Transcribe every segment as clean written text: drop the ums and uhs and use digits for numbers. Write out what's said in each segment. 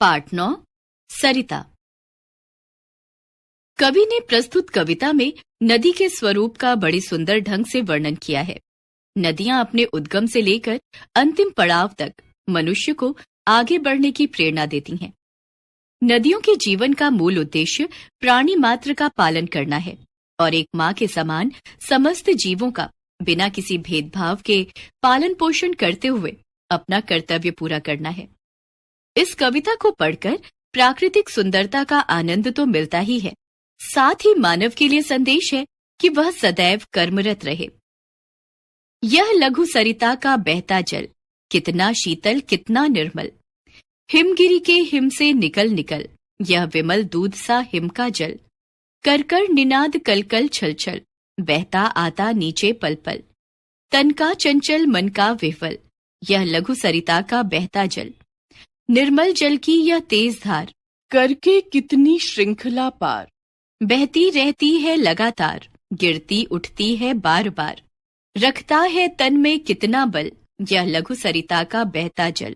पाठ 9 सरिता। कवि ने प्रस्तुत कविता में नदी के स्वरूप का बड़ी सुंदर ढंग से वर्णन किया है। नदियां अपने उद्गम से लेकर अंतिम पड़ाव तक मनुष्य को आगे बढ़ने की प्रेरणा देती हैं। नदियों के जीवन का मूल उद्देश्य प्राणी मात्र का पालन करना है और एक मां के समान समस्त जीवों का बिना किसी भेदभाव के पालन पोषण करते हुए अपना कर्तव्य पूरा करना है। इस कविता को पढ़कर प्राकृतिक सुंदरता का आनंद तो मिलता ही है, साथ ही मानव के लिए संदेश है कि वह सदैव कर्मरत रहे। यह लघु सरिता का बहता जल कितना शीतल कितना निर्मल, हिमगिरी के हिम से निकल निकल यह विमल दूध सा हिम का जल, कर कर निनाद कलकल छल छल बहता आता नीचे पल पल, तन का चंचल मन का विह्वल यह लघु सरिता का बहता जल, निर्मल जल की यह तेज धार करके कितनी श्रृंखला पार, बहती रहती है लगातार गिरती उठती है बार बार, रखता है तन में कितना बल यह लघु सरिता का बहता जल,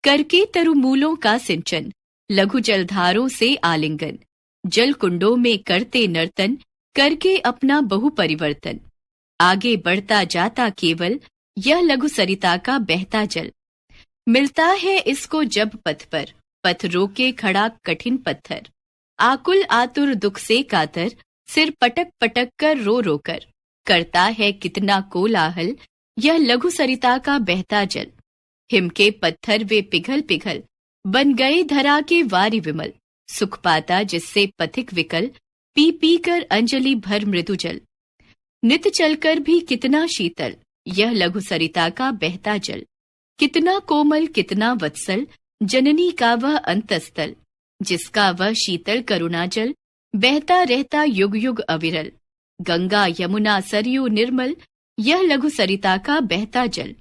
करके तरुमूलों का सिंचन लघु जलधारों से आलिंगन, जल कुंडों में करते नर्तन करके अपना बहु परिवर्तन, आगे बढ़ता जाता केवल यह लघु सरिता का बहता जल, मिलता है इसको जब पथ पर पथ रोके खड़ा कठिन पत्थर, आकुल आतुर दुख से कातर सिर पटक पटक कर रो रो कर, करता है कितना कोलाहल यह लघु सरिता का बहता जल, हिम के पत्थर वे पिघल पिघल बन गए धरा के वारी विमल, सुख पाता जिससे पथिक विकल पी पी कर अंजलि भर मृदु जल, नित चलकर भी कितना शीतल यह लघु सरिता का बहता जल, कितना कोमल कितना वत्सल जननी का वह अंतस्थल, जिसका वह शीतल करुणा जल बहता रहता युग युग अविरल, गंगा यमुना सरयू निर्मल यह लघु सरिता का बहता जल।